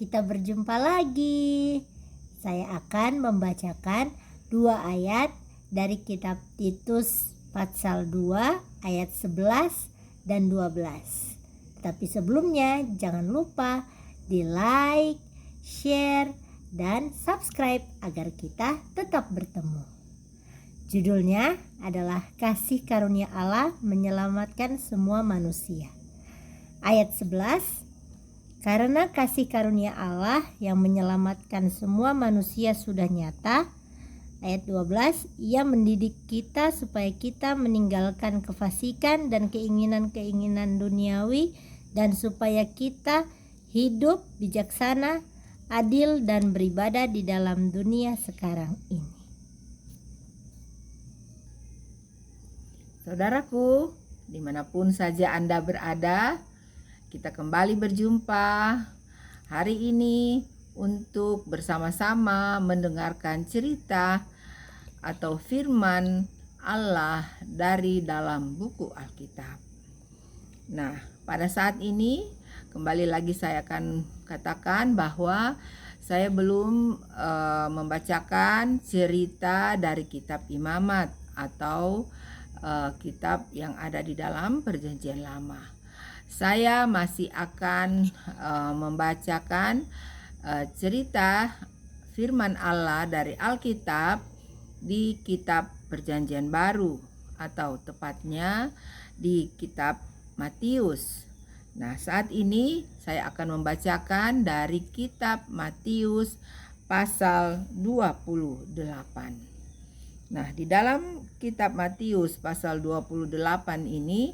kita berjumpa lagi. Saya akan membacakan 2 ayat dari kitab Titus pasal 2 ayat 11 dan 12. Tapi sebelumnya jangan lupa di like, share, dan subscribe agar kita tetap bertemu. Judulnya adalah Kasih Karunia Allah Menyelamatkan Semua Manusia. Ayat 11, karena kasih karunia Allah yang menyelamatkan semua manusia sudah nyata. Ayat 12, ia mendidik kita supaya kita meninggalkan kefasikan dan keinginan-keinginan duniawi dan supaya kita hidup bijaksana, adil, dan beribadah di dalam dunia sekarang ini. Saudaraku, dimanapun saja Anda berada, kita kembali berjumpa hari ini untuk bersama-sama mendengarkan cerita atau firman Allah dari dalam buku Alkitab. Nah, pada saat ini kembali lagi saya akan katakan bahwa saya belum membacakan cerita dari kitab Imamat atau kitab yang ada di dalam Perjanjian Lama. Saya masih akan membacakan cerita firman Allah dari Alkitab di kitab Perjanjian Baru atau tepatnya di kitab Matius. Nah, saat ini saya akan membacakan dari kitab Matius pasal 28. Nah, di dalam kitab Matius pasal 28 ini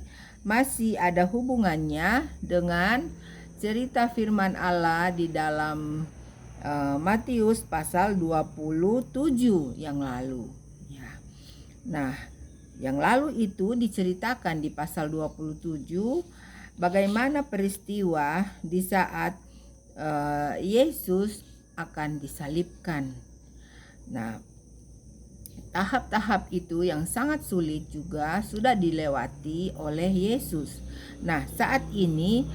masih ada hubungannya dengan cerita firman Allah di dalam Matius pasal 27 yang lalu. Ya. Nah, yang lalu itu diceritakan di pasal 27 bagaimana peristiwa di saat Yesus akan disalibkan. Nah, tahap-tahap itu yang sangat sulit juga sudah dilewati oleh Yesus. Nah, saat ini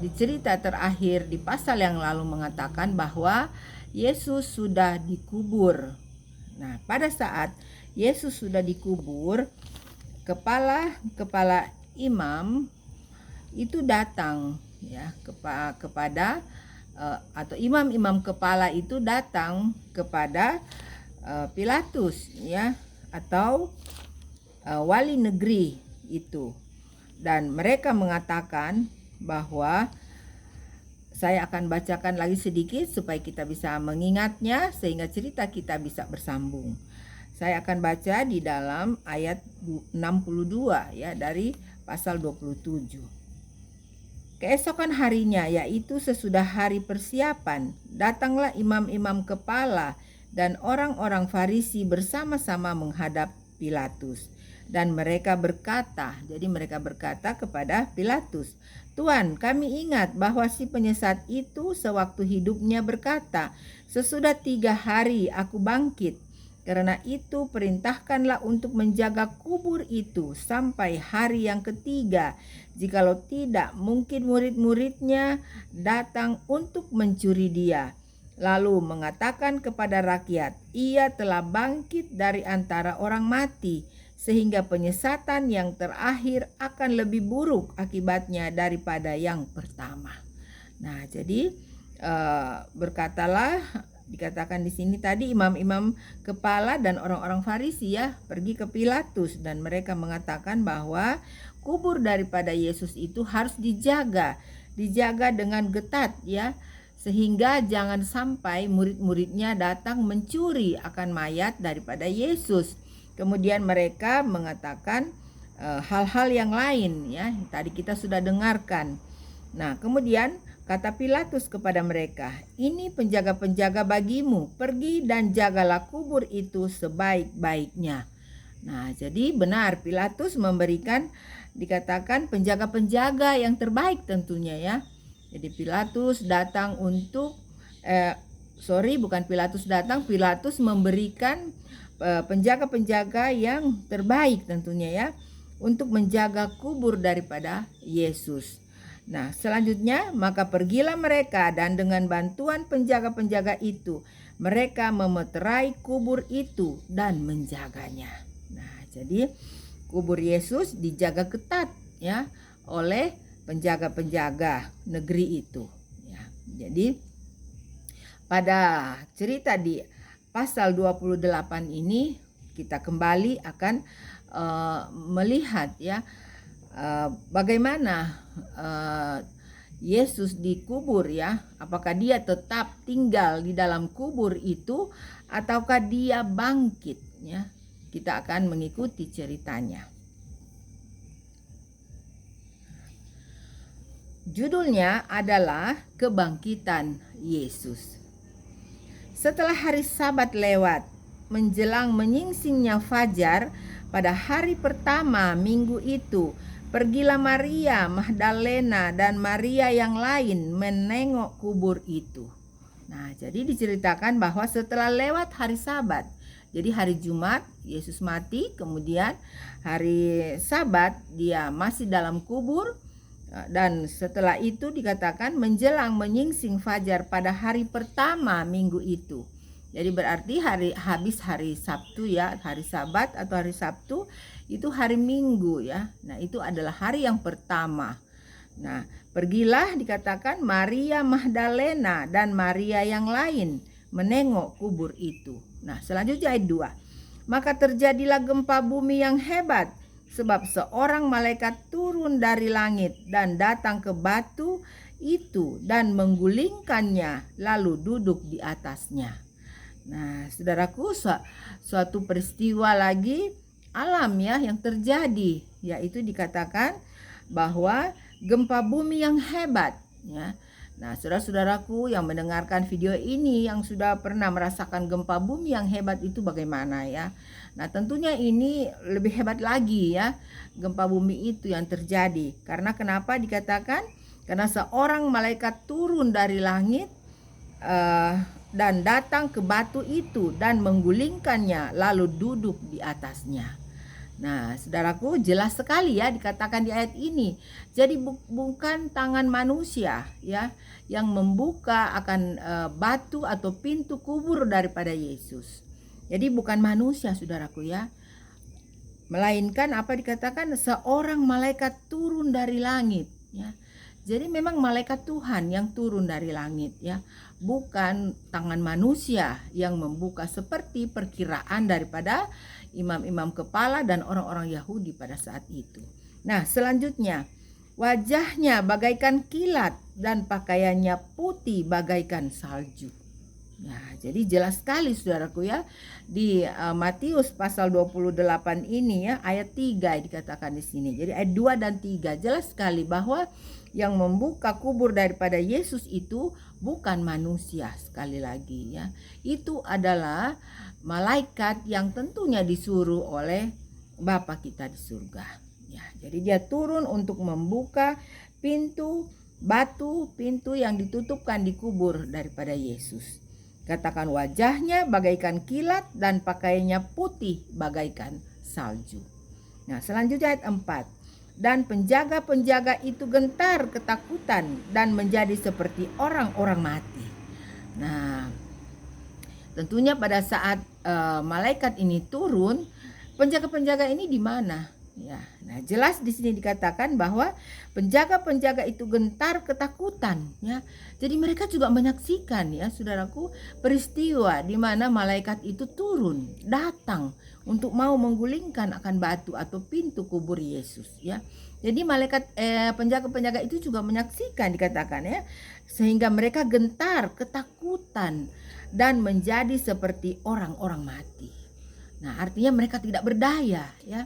di cerita terakhir di pasal yang lalu mengatakan bahwa Yesus sudah dikubur. Nah, pada saat Yesus sudah dikubur, kepala imam itu datang ya kepada atau imam-imam kepala itu datang kepada Pilatus ya atau wali negeri itu, dan mereka mengatakan bahwa saya akan bacakan lagi sedikit supaya kita bisa mengingatnya sehingga cerita kita bisa bersambung. Saya akan baca di dalam ayat 62 ya dari pasal 27. Keesokan harinya, yaitu sesudah hari persiapan, datanglah imam-imam kepala dan orang-orang Farisi bersama-sama menghadap Pilatus. Dan mereka berkata kepada Pilatus, "Tuan, kami ingat bahwa si penyesat itu sewaktu hidupnya berkata, 'Sesudah 3 hari aku bangkit.' Karena itu perintahkanlah untuk menjaga kubur itu sampai hari yang ketiga. Jikalau tidak, mungkin murid-muridnya datang untuk mencuri dia. Lalu mengatakan kepada rakyat, ia telah bangkit dari antara orang mati, sehingga penyesatan yang terakhir akan lebih buruk akibatnya daripada yang pertama." Nah, jadi dikatakan di sini tadi imam-imam kepala dan orang-orang Farisi ya pergi ke Pilatus dan mereka mengatakan bahwa kubur daripada Yesus itu harus dijaga dengan ketat ya, sehingga jangan sampai murid-muridnya datang mencuri akan mayat daripada Yesus. Kemudian mereka mengatakan hal-hal yang lain ya, tadi kita sudah dengarkan. Nah, kemudian kata Pilatus kepada mereka, "Ini penjaga-penjaga bagimu, pergi dan jagalah kubur itu sebaik-baiknya." Nah, jadi benar Pilatus memberikan dikatakan penjaga-penjaga yang terbaik tentunya ya. Jadi Pilatus datang untuk Pilatus memberikan penjaga-penjaga yang terbaik tentunya ya untuk menjaga kubur daripada Yesus. Nah, selanjutnya maka pergilah mereka dan dengan bantuan penjaga-penjaga itu mereka memeterai kubur itu dan menjaganya. Nah, jadi kubur Yesus dijaga ketat ya oleh penjaga-penjaga negeri itu ya. Jadi pada cerita di pasal 28 ini kita kembali akan melihat ya bagaimana Yesus dikubur ya. Apakah dia tetap tinggal di dalam kubur itu ataukah dia bangkit ya. Kita akan mengikuti ceritanya. Judulnya adalah Kebangkitan Yesus. Setelah hari Sabat lewat, menjelang menyingsingnya fajar pada hari pertama minggu itu, pergilah Maria Magdalena dan Maria yang lain menengok kubur itu. Nah, jadi diceritakan bahwa setelah lewat hari Sabat, jadi hari Jumat Yesus mati, kemudian hari Sabat dia masih dalam kubur, dan setelah itu dikatakan menjelang menyingsing fajar pada hari pertama minggu itu. Jadi berarti habis hari Sabtu ya, hari Sabat atau hari Sabtu itu hari Minggu ya. Nah, itu adalah hari yang pertama. Nah, pergilah dikatakan Maria Magdalena dan Maria yang lain menengok kubur itu. Nah, selanjutnya ayat 2. Maka terjadilah gempa bumi yang hebat, sebab seorang malaikat turun dari langit dan datang ke batu itu dan menggulingkannya lalu duduk di atasnya. Nah, saudaraku, suatu peristiwa lagi alam ya yang terjadi, yaitu dikatakan bahwa gempa bumi yang hebat ya. Nah, saudara-saudaraku yang mendengarkan video ini yang sudah pernah merasakan gempa bumi yang hebat itu bagaimana ya. Nah, tentunya ini lebih hebat lagi ya gempa bumi itu yang terjadi. Karena kenapa dikatakan? Karena seorang malaikat turun dari langit dan datang ke batu itu dan menggulingkannya lalu duduk di atasnya. Nah, saudaraku, jelas sekali ya dikatakan di ayat ini. Jadi bukan tangan manusia ya yang membuka akan batu atau pintu kubur daripada Yesus. Jadi bukan manusia, saudaraku ya. Melainkan apa dikatakan seorang malaikat turun dari langit ya. Jadi memang malaikat Tuhan yang turun dari langit ya. Bukan tangan manusia yang membuka seperti perkiraan daripada imam-imam kepala dan orang-orang Yahudi pada saat itu. Nah, selanjutnya wajahnya bagaikan kilat dan pakaiannya putih bagaikan salju. Nah, jadi jelas sekali saudaraku ya di Matius pasal 28 ini ya ayat 3 dikatakan di sini. Jadi ayat 2 dan 3 jelas sekali bahwa yang membuka kubur daripada Yesus itu bukan manusia sekali lagi ya. Itu adalah malaikat yang tentunya disuruh oleh Bapa kita di surga. Ya, jadi dia turun untuk membuka pintu yang ditutupkan di kubur daripada Yesus. Katakan wajahnya bagaikan kilat dan pakaiannya putih bagaikan salju. Nah, selanjutnya ayat 4. Dan penjaga-penjaga itu gentar ketakutan dan menjadi seperti orang-orang mati. Nah, tentunya pada saat malaikat ini turun, penjaga-penjaga ini di mana? Ya, nah jelas di sini dikatakan bahwa penjaga-penjaga itu gentar ketakutan ya. Jadi mereka juga menyaksikan ya saudaraku peristiwa di mana malaikat itu turun datang untuk mau menggulingkan akan batu atau pintu kubur Yesus ya. Jadi malaikat penjaga-penjaga itu juga menyaksikan dikatakan ya, sehingga mereka gentar ketakutan dan menjadi seperti orang-orang mati. Nah, artinya mereka tidak berdaya ya.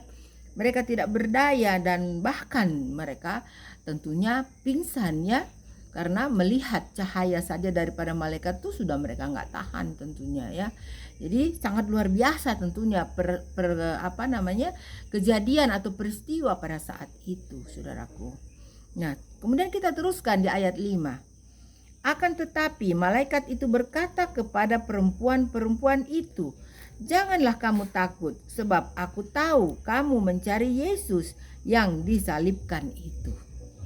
Mereka tidak berdaya dan bahkan mereka tentunya pingsan ya, karena melihat cahaya saja daripada malaikat itu sudah mereka nggak tahan tentunya ya. Jadi sangat luar biasa tentunya kejadian atau peristiwa pada saat itu saudaraku. Nah, kemudian kita teruskan di ayat 5. Akan tetapi malaikat itu berkata kepada perempuan-perempuan itu, janganlah kamu takut, sebab aku tahu kamu mencari Yesus yang disalibkan itu.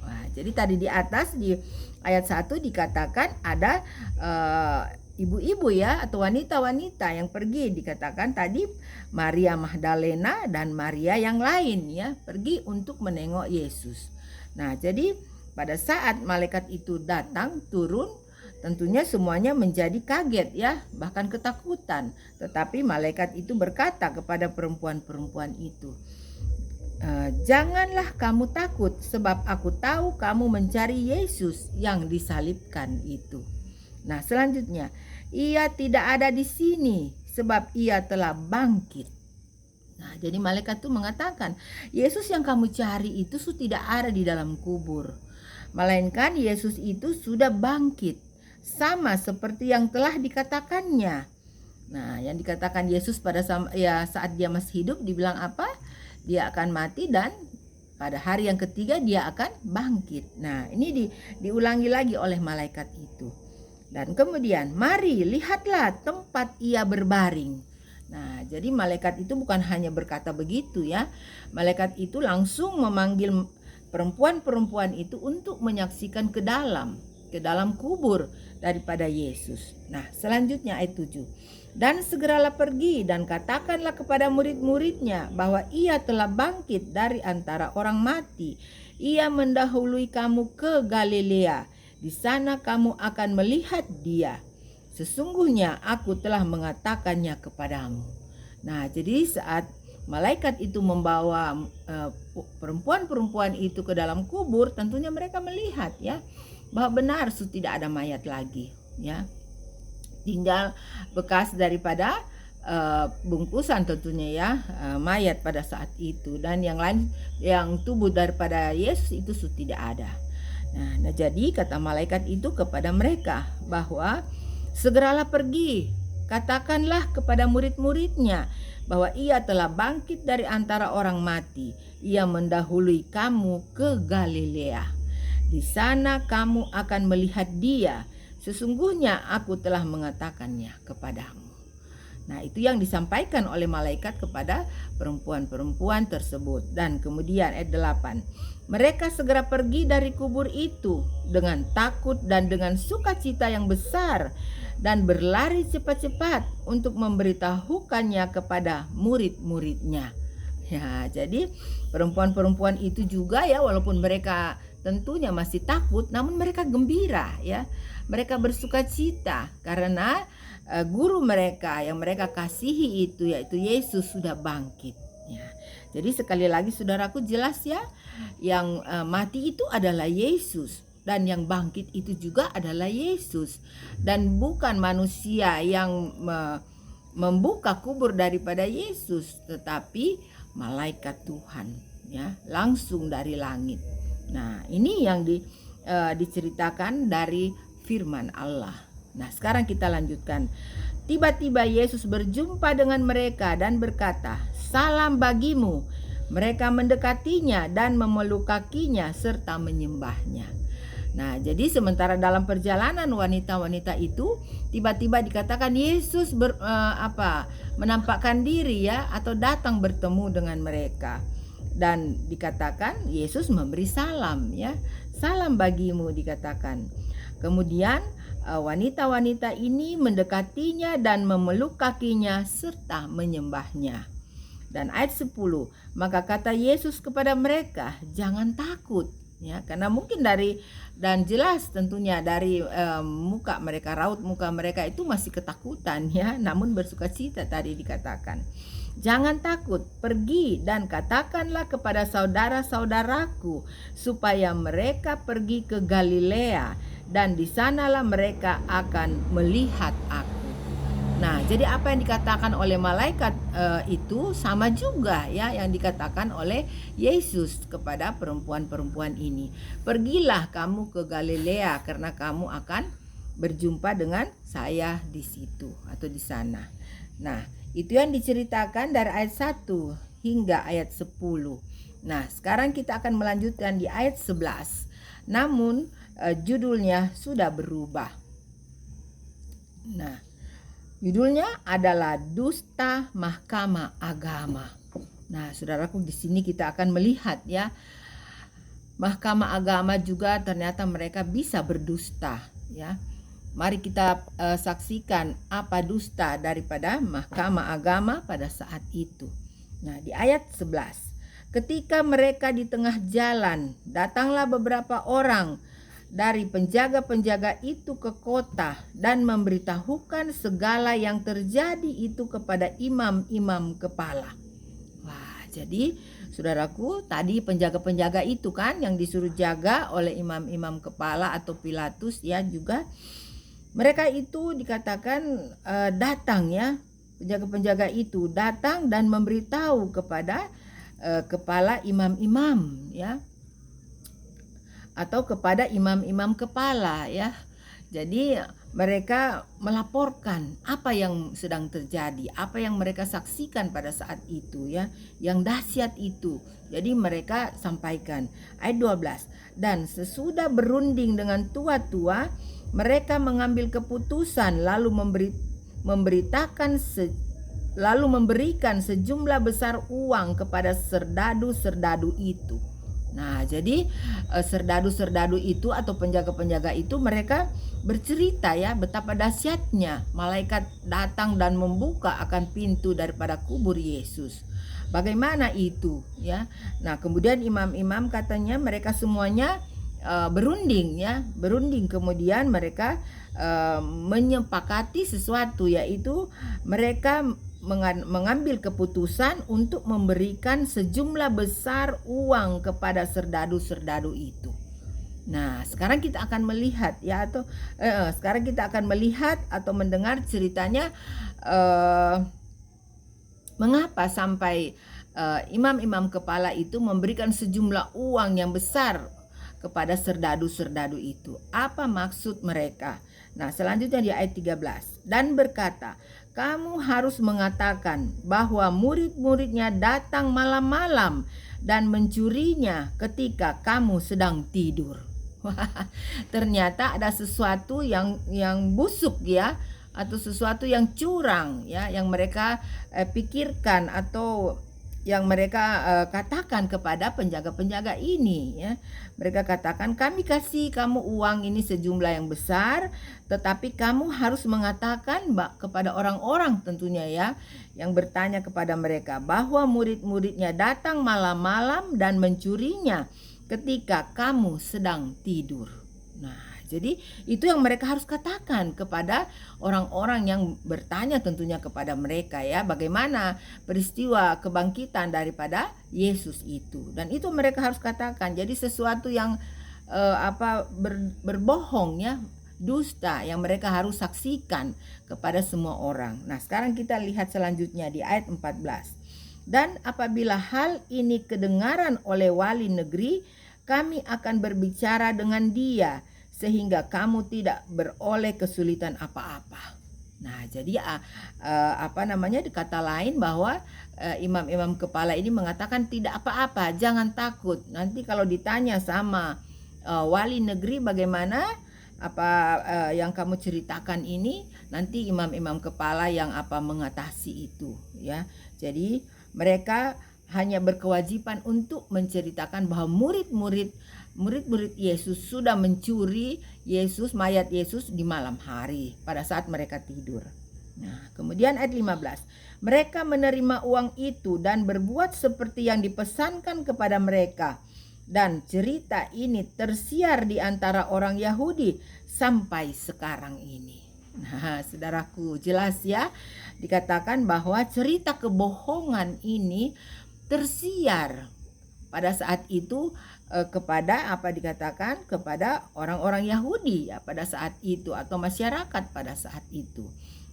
Wah, jadi tadi di atas di ayat 1 dikatakan ada ibu-ibu ya atau wanita-wanita yang pergi, dikatakan tadi Maria Magdalena dan Maria yang lain ya pergi untuk menengok Yesus. Nah, jadi pada saat malaikat itu datang turun, tentunya semuanya menjadi kaget ya, bahkan ketakutan. Tetapi malaikat itu berkata kepada perempuan-perempuan itu, janganlah kamu takut, sebab aku tahu kamu mencari Yesus yang disalibkan itu. Nah, selanjutnya, ia tidak ada di sini sebab ia telah bangkit. Nah, jadi malaikat itu mengatakan, Yesus yang kamu cari itu tidak ada di dalam kubur, melainkan Yesus itu sudah bangkit, sama seperti yang telah dikatakannya. Nah, yang dikatakan Yesus pada saat dia masih hidup dibilang apa? Dia akan mati dan pada hari yang ketiga dia akan bangkit. Nah, ini diulangi lagi oleh malaikat itu. Dan kemudian, mari lihatlah tempat ia berbaring. Nah, jadi malaikat itu bukan hanya berkata begitu ya. Malaikat itu langsung memanggil perempuan-perempuan itu untuk menyaksikan ke dalam kubur daripada Yesus. Nah, selanjutnya ayat 7. Dan segeralah pergi dan katakanlah kepada murid-muridnya bahwa ia telah bangkit dari antara orang mati. Ia mendahului kamu ke Galilea. Di sana kamu akan melihat dia. Sesungguhnya aku telah mengatakannya kepadamu. Nah, jadi saat malaikat itu membawa perempuan-perempuan itu ke dalam kubur, tentunya mereka melihat ya bahwa benar tidak ada mayat lagi ya. Tinggal bekas daripada bungkusan tentunya ya, mayat pada saat itu, dan yang lain yang tubuh daripada Yesus itu tidak ada. Nah, jadi kata malaikat itu kepada mereka bahwa segeralah pergi, katakanlah kepada murid-muridnya bahwa ia telah bangkit dari antara orang mati. Ia mendahului kamu ke Galilea. Di sana kamu akan melihat dia. Sesungguhnya aku telah mengatakannya kepadamu. Nah, itu yang disampaikan oleh malaikat kepada perempuan-perempuan tersebut. Dan kemudian ayat 8. Mereka segera pergi dari kubur itu dengan takut dan dengan sukacita yang besar dan berlari cepat-cepat untuk memberitahukannya kepada murid-muridnya. Ya, jadi perempuan-perempuan itu juga ya, walaupun mereka tentunya masih takut, namun mereka gembira ya. Mereka bersukacita karena guru mereka yang mereka kasihi itu yaitu Yesus sudah bangkit ya. Jadi sekali lagi saudaraku, jelas ya, yang mati itu adalah Yesus dan yang bangkit itu juga adalah Yesus, dan bukan manusia yang membuka kubur daripada Yesus, tetapi malaikat Tuhan ya, langsung dari langit. Nah, ini yang diceritakan dari firman Allah. Nah, sekarang kita lanjutkan. Tiba-tiba Yesus berjumpa dengan mereka dan berkata, "Salam bagimu." Mereka mendekatinya dan memeluk kakinya serta menyembahnya. Nah, jadi sementara dalam perjalanan wanita-wanita itu tiba-tiba dikatakan Yesus menampakkan diri ya, atau datang bertemu dengan mereka. Dan dikatakan Yesus memberi salam ya. Salam bagimu dikatakan. Kemudian wanita-wanita ini mendekatinya dan memeluk kakinya serta menyembahnya. Dan ayat 10, maka kata Yesus kepada mereka, jangan takut ya, karena mungkin dan jelas tentunya dari muka mereka, raut muka mereka itu masih ketakutan ya, namun bersukacita tadi dikatakan. Jangan takut, pergi dan katakanlah kepada saudara-saudaraku supaya mereka pergi ke Galilea, dan di sanalah mereka akan melihat aku. Nah, jadi apa yang dikatakan oleh malaikat itu sama juga ya yang dikatakan oleh Yesus kepada perempuan-perempuan ini. Pergilah kamu ke Galilea karena kamu akan berjumpa dengan saya di situ atau di sana. Nah, itu yang diceritakan dari ayat 1 hingga ayat 10. Nah, sekarang kita akan melanjutkan di ayat 11. Namun judulnya sudah berubah. Nah, judulnya adalah Dusta Mahkamah Agama. Nah, saudaraku, di sini kita akan melihat ya, mahkamah agama juga ternyata mereka bisa berdusta, ya. Mari kita saksikan apa dusta daripada mahkamah agama pada saat itu. Nah, di ayat 11. Ketika mereka di tengah jalan, datanglah beberapa orang dari penjaga-penjaga itu ke kota dan memberitahukan segala yang terjadi itu kepada imam-imam kepala. Wah, jadi saudaraku, tadi penjaga-penjaga itu kan yang disuruh jaga oleh imam-imam kepala atau Pilatus, ya, juga mereka itu dikatakan datang, ya, penjaga-penjaga itu datang dan memberitahu kepada kepala imam-imam, ya, atau kepada imam-imam kepala, ya. Jadi mereka melaporkan apa yang sedang terjadi, apa yang mereka saksikan pada saat itu, ya, yang dahsyat itu. Jadi mereka sampaikan. Ayat 12. Dan sesudah berunding dengan tua-tua, mereka mengambil keputusan lalu memberikan sejumlah besar uang kepada serdadu-serdadu itu. Nah, jadi serdadu-serdadu itu atau penjaga-penjaga itu mereka bercerita, ya, betapa dahsyatnya malaikat datang dan membuka akan pintu daripada kubur Yesus. Bagaimana itu, ya? Nah, kemudian imam-imam katanya mereka semuanya berunding, ya, berunding. Kemudian mereka menyepakati sesuatu, yaitu mereka mengambil keputusan untuk memberikan sejumlah besar uang kepada serdadu-serdadu itu. Nah, sekarang kita akan melihat, ya, atau sekarang kita akan melihat atau mendengar ceritanya mengapa sampai imam-imam kepala itu memberikan sejumlah uang yang besar kepada serdadu-serdadu itu. Apa maksud mereka? Nah, selanjutnya di ayat 13. Dan berkata, kamu harus mengatakan bahwa murid-muridnya datang malam-malam dan mencurinya ketika kamu sedang tidur. Ternyata ada sesuatu yang busuk, ya, atau sesuatu yang curang, ya, yang mereka pikirkan atau yang mereka katakan kepada penjaga-penjaga ini, ya. Mereka katakan, kami kasih kamu uang ini sejumlah yang besar, tetapi kamu harus mengatakan kepada orang-orang tentunya, ya, yang bertanya kepada mereka bahwa murid-muridnya datang malam-malam dan mencurinya ketika kamu sedang tidur. Nah, jadi itu yang mereka harus katakan kepada orang-orang yang bertanya tentunya kepada mereka, ya, bagaimana peristiwa kebangkitan daripada Yesus itu. Dan itu mereka harus katakan. Jadi sesuatu yang berbohong, ya, dusta yang mereka harus saksikan kepada semua orang. Nah, sekarang kita lihat selanjutnya di ayat 14. Dan apabila hal ini kedengaran oleh wali negeri, kami akan berbicara dengan dia sehingga kamu tidak beroleh kesulitan apa-apa. Nah, jadi di kata lain bahwa imam-imam kepala ini mengatakan tidak apa-apa, jangan takut. Nanti kalau ditanya sama wali negeri bagaimana yang kamu ceritakan ini, nanti imam-imam kepala yang mengatasi itu, ya. Jadi mereka hanya berkewajiban untuk menceritakan bahwa murid-murid Yesus sudah mencuri mayat Yesus di malam hari pada saat mereka tidur. Nah, kemudian ayat 15. Mereka menerima uang itu dan berbuat seperti yang dipesankan kepada mereka. Dan cerita ini tersiar di antara orang Yahudi sampai sekarang ini. Nah, saudaraku, jelas, ya, dikatakan bahwa cerita kebohongan ini tersiar pada saat itu kepada kepada orang-orang Yahudi, ya, pada saat itu, atau masyarakat pada saat itu.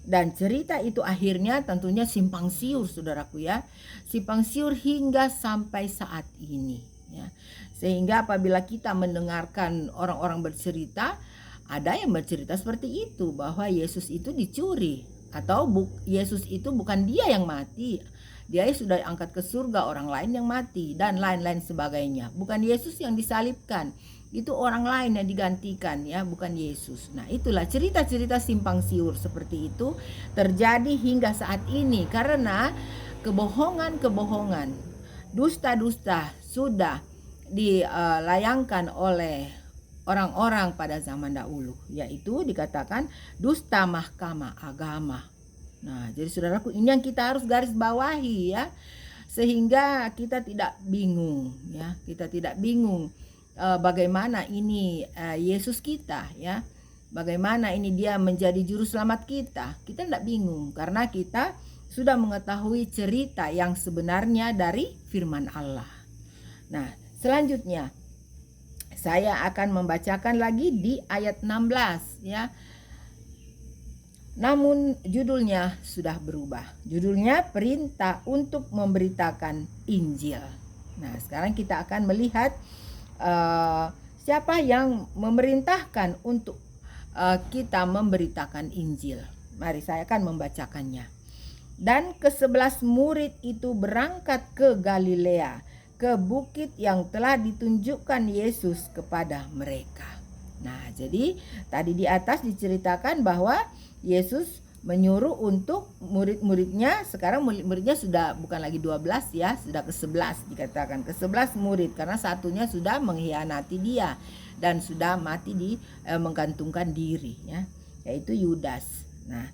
Dan cerita itu akhirnya tentunya simpang siur, saudaraku, ya, simpang siur hingga sampai saat ini, ya. Sehingga apabila kita mendengarkan orang-orang bercerita, ada yang bercerita seperti itu, bahwa Yesus itu dicuri, atau Yesus itu bukan dia yang mati, dia sudah angkat ke surga, orang lain yang mati, dan lain-lain sebagainya. Bukan Yesus yang disalibkan, itu orang lain yang digantikan, ya, bukan Yesus. Nah, itulah cerita-cerita simpang siur seperti itu terjadi hingga saat ini karena kebohongan-kebohongan, dusta-dusta sudah dilayangkan oleh orang-orang pada zaman dahulu, yaitu dikatakan dusta mahkamah agama. Nah, jadi saudaraku, ini yang kita harus garis bawahi ya, sehingga kita tidak bingung ya, kita tidak bingung bagaimana ini Yesus kita ya, bagaimana ini dia menjadi juru selamat kita. Kita tidak bingung karena kita sudah mengetahui cerita yang sebenarnya dari firman Allah. Nah, selanjutnya saya akan membacakan lagi di ayat 16 ya. Namun judulnya sudah berubah. Judulnya perintah untuk memberitakan Injil. Nah, sekarang kita akan melihat siapa yang memerintahkan untuk kita memberitakan Injil. Mari saya akan membacakannya. Dan ke-11 murid itu berangkat ke Galilea, ke bukit yang telah ditunjukkan Yesus kepada mereka. Nah, jadi tadi di atas diceritakan bahwa Yesus menyuruh untuk murid-muridnya, sekarang murid-muridnya sudah bukan lagi 12 ya, sudah ke-11 dikatakan, ke-11 murid karena satunya sudah mengkhianati dia dan sudah mati menggantungkan diri ya, yaitu Yudas. Nah,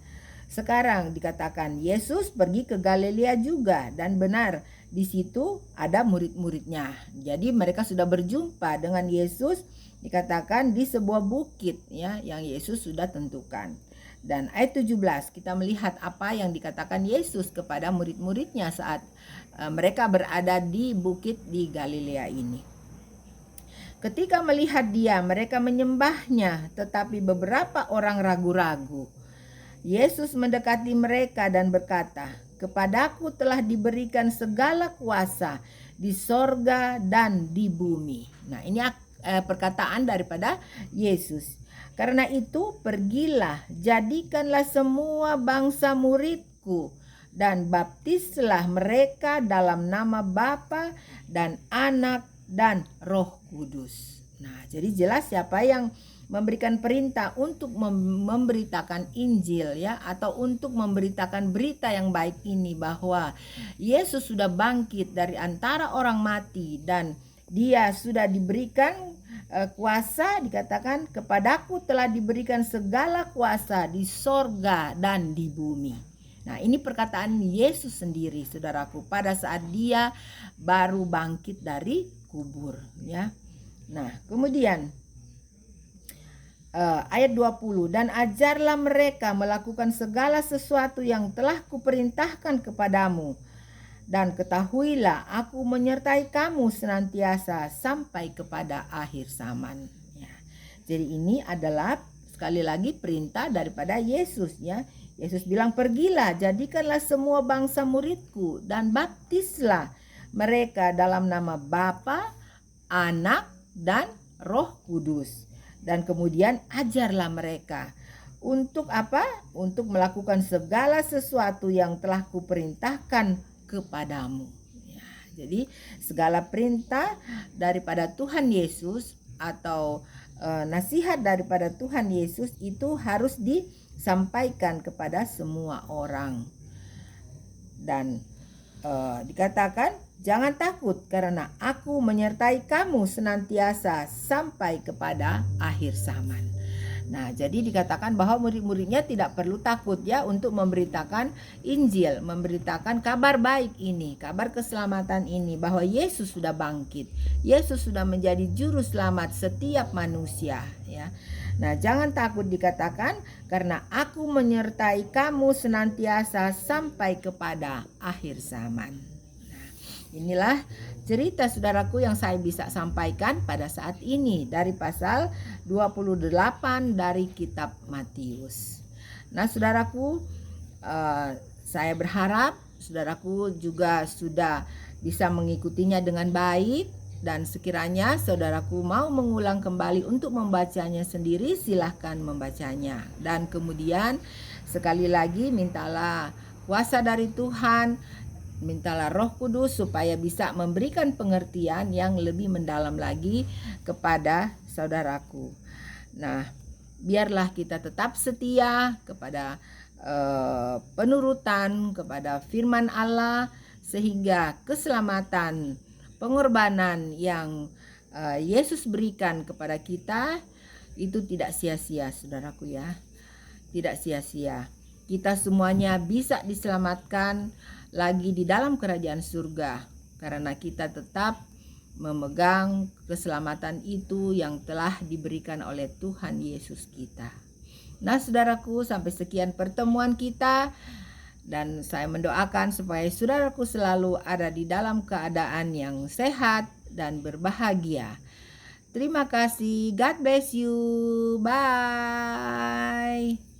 sekarang dikatakan Yesus pergi ke Galilea juga, dan benar di situ ada murid-muridnya. Jadi mereka sudah berjumpa dengan Yesus, dikatakan di sebuah bukit ya yang Yesus sudah tentukan. Dan ayat 17 kita melihat apa yang dikatakan Yesus kepada murid-muridnya saat mereka berada di bukit di Galilea ini. Ketika melihat dia, mereka menyembahnya, tetapi beberapa orang ragu-ragu. Yesus mendekati mereka dan berkata, "Kepadaku telah diberikan segala kuasa di sorga dan di bumi." Nah, ini perkataan daripada Yesus. Karena itu pergilah, jadikanlah semua bangsa muridku, dan baptislah mereka dalam nama Bapa dan Anak dan Roh Kudus. Nah, jadi jelas siapa yang memberikan perintah untuk memberitakan Injil ya, atau untuk memberitakan berita yang baik ini bahwa Yesus sudah bangkit dari antara orang mati dan dia sudah diberikan kuasa. Dikatakan kepadaku telah diberikan segala kuasa di sorga dan di bumi. Nah, ini perkataan Yesus sendiri saudaraku pada saat dia baru bangkit dari kubur ya. Nah, kemudian ayat 20, dan ajarlah mereka melakukan segala sesuatu yang telah kuperintahkan kepadamu, dan ketahuilah aku menyertai kamu senantiasa sampai kepada akhir zaman ya. Jadi ini adalah sekali lagi perintah daripada Yesus ya. Yesus bilang, pergilah, jadikanlah semua bangsa muridku, dan baptislah mereka dalam nama Bapa, Anak, dan Roh Kudus. Dan kemudian ajarlah mereka untuk apa? Untuk melakukan segala sesuatu yang telah kuperintahkan kepadamu. Ya, jadi segala perintah daripada Tuhan Yesus atau nasihat daripada Tuhan Yesus itu harus disampaikan kepada semua orang. Dan dikatakan, jangan takut karena aku menyertai kamu senantiasa sampai kepada akhir zaman. Nah, jadi dikatakan bahwa murid-muridnya tidak perlu takut ya untuk memberitakan Injil, memberitakan kabar baik ini, kabar keselamatan ini, bahwa Yesus sudah bangkit. Yesus sudah menjadi juru selamat setiap manusia ya. Nah, jangan takut dikatakan karena aku menyertai kamu senantiasa sampai kepada akhir zaman. Inilah cerita saudaraku yang saya bisa sampaikan pada saat ini dari pasal 28 dari kitab Matius. Nah saudaraku, saya berharap saudaraku juga sudah bisa mengikutinya dengan baik. Dan sekiranya saudaraku mau mengulang kembali untuk membacanya sendiri, silahkan membacanya. Dan kemudian sekali lagi mintalah kuasa dari Tuhan, mintalah Roh Kudus supaya bisa memberikan pengertian yang lebih mendalam lagi kepada saudaraku. Nah, biarlah kita tetap setia kepada penurutan kepada firman Allah, sehingga keselamatan, pengorbanan yang Yesus berikan kepada kita itu tidak sia-sia, saudaraku ya. Tidak sia-sia. Kita semuanya bisa diselamatkan lagi di dalam kerajaan surga karena kita tetap memegang keselamatan itu yang telah diberikan oleh Tuhan Yesus kita. Nah, saudaraku, sampai sekian pertemuan kita, dan saya mendoakan supaya saudaraku selalu ada di dalam keadaan yang sehat dan berbahagia. Terima kasih. God bless you. Bye.